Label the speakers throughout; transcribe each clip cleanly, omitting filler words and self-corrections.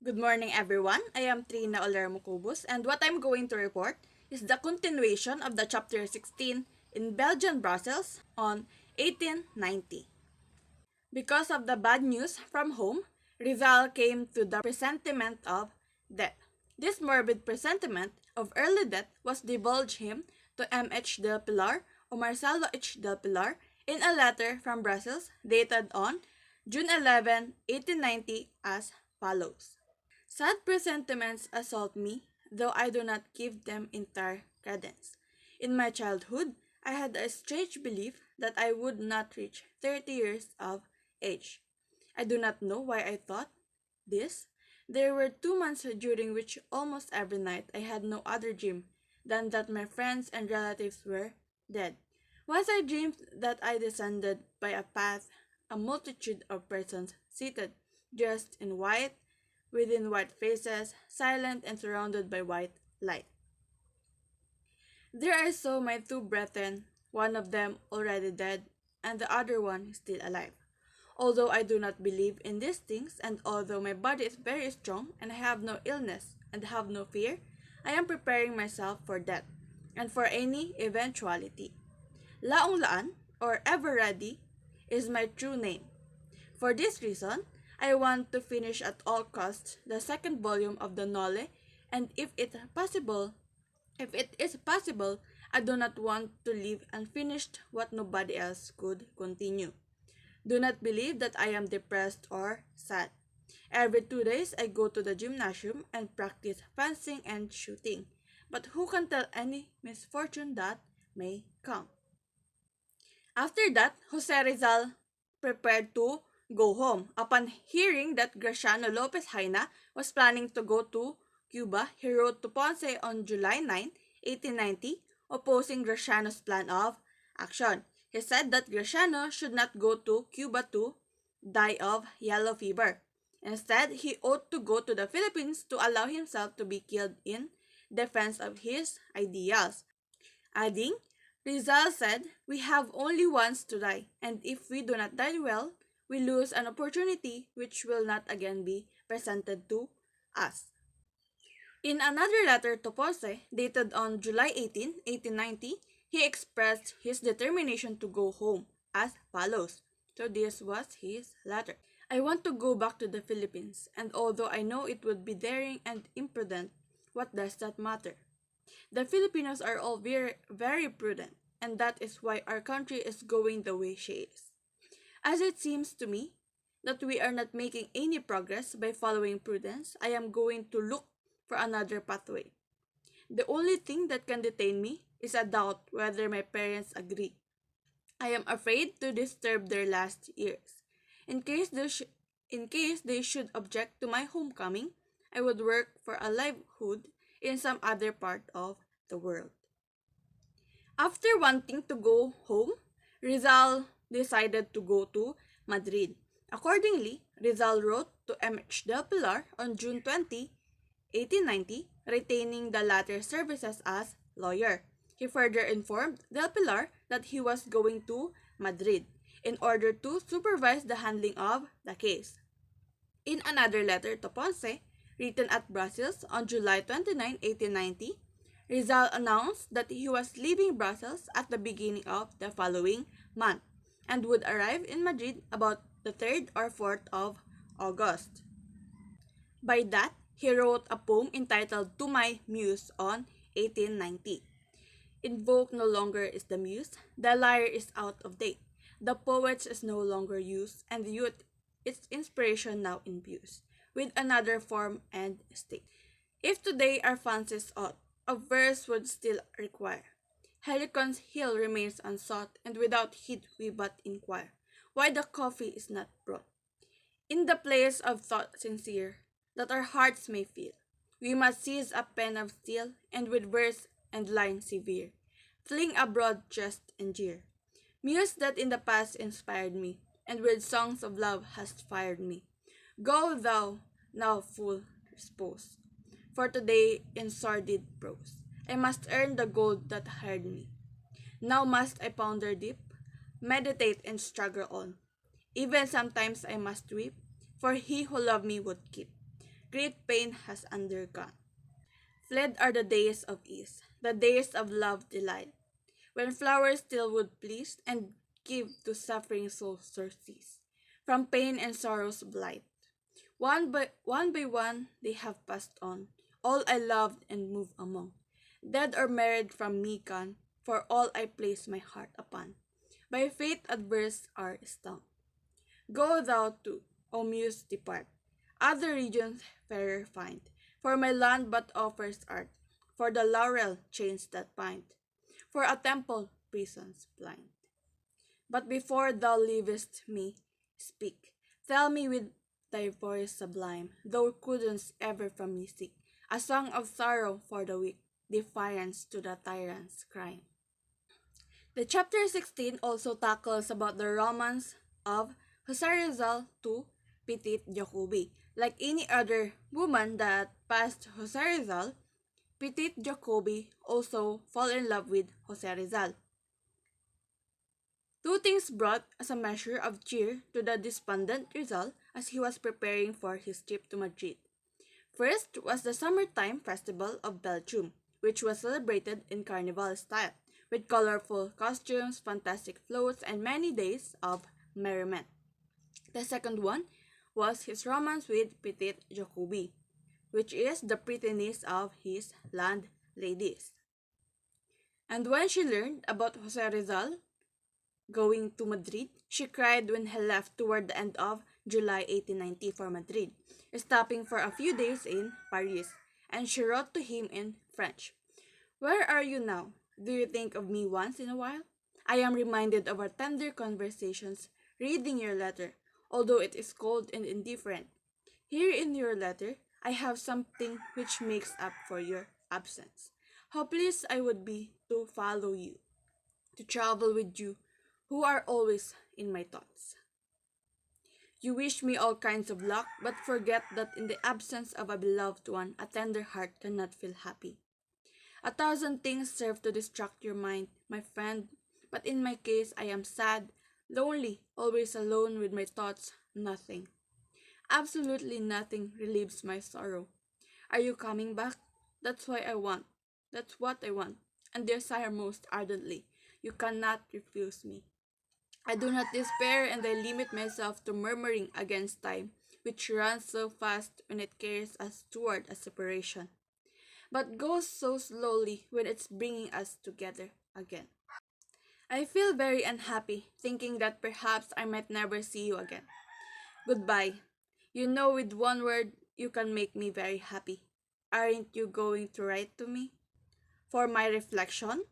Speaker 1: Good morning, everyone. I am Trina Olermo-Cobos, and what I'm going to report is the continuation of the chapter 16 in Belgian Brussels on 1890. Because of the bad news from home, Rizal came to the presentiment of death. This morbid presentiment of early death was divulged him to M.H. del Pilar or Marcelo H. del Pilar in a letter from Brussels dated on June 11, 1890 as follows. Sad presentiments assault me, though I do not give them entire credence. In my childhood, I had a strange belief that I would not reach 30 years of age. I do not know why I thought this. There were 2 months during which almost every night I had no other dream than that my friends and relatives were dead. Once I dreamed that I descended by a path, a multitude of persons seated, dressed in white, within white faces, silent and surrounded by white light. There I saw my 2 brethren, one of them already dead, and the other one still alive. Although I do not believe in these things, and although my body is very strong, and I have no illness, and have no fear, I am preparing myself for death, and for any eventuality. Laong Laan, or Ever Ready, is my true name. For this reason, I want to finish at all costs the second volume of the Nole, and if it is possible, I do not want to leave unfinished what nobody else could continue. Do not believe that I am depressed or sad. Every 2 days I go to the gymnasium and practice fencing and shooting. But who can tell any misfortune that may come? After that, Jose Rizal prepared to go home. Upon hearing that Graciano Lopez Haina was planning to go to Cuba, he wrote to Ponce on July 9, 1890, opposing Graciano's plan of action. He said that Graciano should not go to Cuba to die of yellow fever. Instead, he ought to go to the Philippines to allow himself to be killed in defense of his ideals. Adding, Rizal said, "We have only once to die, and if we do not die well, we lose an opportunity which will not again be presented to us." In another letter to Ponce, dated on July 18, 1890, he expressed his determination to go home as follows. So this was his letter. "I want to go back to the Philippines, and although I know it would be daring and imprudent, what does that matter? The Filipinos are all very, very prudent, and that is why our country is going the way she is. As it seems to me that we are not making any progress by following prudence, I am going to look for another pathway. The only thing that can detain me is a doubt whether my parents agree. I am afraid to disturb their last years. In case they should object to my homecoming, I would work for a livelihood in some other part of the world." After wanting to go home, Rizal decided to go to Madrid. Accordingly, Rizal wrote to M.H. del Pilar on June 20, 1890, retaining the latter's services as lawyer. He further informed del Pilar that he was going to Madrid in order to supervise the handling of the case. In another letter to Ponce, written at Brussels on July 29, 1890, Rizal announced that he was leaving Brussels at the beginning of the following month and would arrive in Madrid about the 3rd or 4th of August. By that, he wrote a poem entitled To My Muse on 1890. "Invoke no longer is the muse, the lyre is out of date, the poet is no longer used, and youth its inspiration now imbues with another form and state. If today our fancies ought, a verse would still require. Helicon's hill remains unsought, and without heed we but inquire why the coffee is not brought. In the place of thought sincere, that our hearts may feel, we must seize a pen of steel, and with verse and line severe, fling a broad jest and jeer. Muse that in the past inspired me, and with songs of love hast fired me. Go thou, now full repose, for today in sordid prose I must earn the gold that hired me. Now must I ponder deep, meditate and struggle on. Even sometimes I must weep, for he who loved me would keep great pain has undergone. Fled are the days of ease, the days of love delight, when flowers still would please and give to suffering souls surcease, from pain and sorrow's blight. One by one they have passed on, all I loved and moved among. Dead or married from me gone, for all I place my heart upon. By fate adverse are stung. Go thou too, O Muse, depart. Other regions fairer find. For my land but offers art. For the laurel chains that bind. For a temple prisons blind. But before thou leavest me, speak. Tell me with thy voice sublime, thou couldst ever from me seek, a song of sorrow for the weak, defiance to the tyrant's crime. The chapter 16 also tackles about the romance of Jose Rizal to Petit Jacobi. Like any other woman that passed Jose Rizal, Petit Jacobi also fall in love with Jose Rizal. Two things brought as a measure of cheer to the despondent Rizal as he was preparing for his trip to Madrid. First was the summertime festival of Belgium, which was celebrated in carnival style, with colorful costumes, fantastic floats, and many days of merriment. The second one was his romance with Petit Jacobi, which is the pretty niece of his landladies. And when she learned about Jose Rizal going to Madrid, she cried when he left toward the end of July 1890 for Madrid, stopping for a few days in Paris, and she wrote to him in French. Where are you now? Do you think of me once in a while? I am reminded of our tender conversations, reading your letter, although it is cold and indifferent. Here in your letter, I have something which makes up for your absence. How pleased I would be to follow you, to travel with you, who are always in my thoughts. You wish me all kinds of luck, but forget that in the absence of a beloved one, a tender heart cannot feel happy. A thousand things serve to distract your mind, my friend, but in my case I am sad, lonely, always alone with my thoughts, nothing. Absolutely nothing relieves my sorrow. Are you coming back? That's why I want. That's what I want, and desire most ardently. You cannot refuse me. I do not despair, and I limit myself to murmuring against time, which runs so fast when it carries us toward a separation, but goes so slowly when it's bringing us together again. I feel very unhappy, thinking that perhaps I might never see you again. Goodbye. You know, with one word, you can make me very happy. Aren't you going to write to me? For my reflection,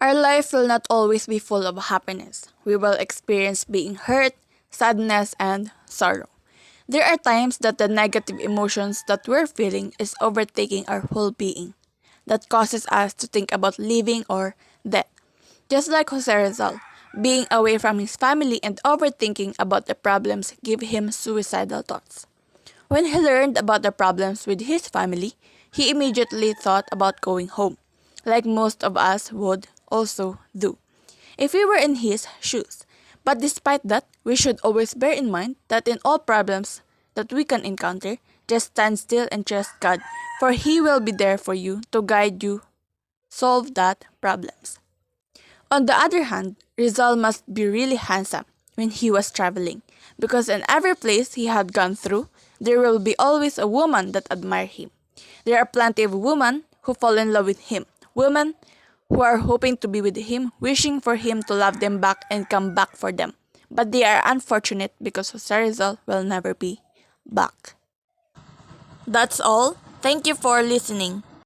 Speaker 1: our life will not always be full of happiness. We will experience being hurt, sadness, and sorrow. There are times that the negative emotions that we're feeling is overtaking our whole being, that causes us to think about living or death. Just like Jose Rizal, being away from his family and overthinking about the problems give him suicidal thoughts. When he learned about the problems with his family, he immediately thought about going home, like most of us would also do, if we were in his shoes. But despite that, we should always bear in mind that in all problems that we can encounter, just stand still and trust God, for He will be there for you to guide you solve that problems. On the other hand, Rizal must be really handsome when he was traveling, because in every place he had gone through, there will be always a woman that admire him. There are plenty of women who fall in love with him, women who are hoping to be with him, wishing for him to love them back and come back for them. But they are unfortunate because Jose Rizal will never be back. That's all. Thank you for listening.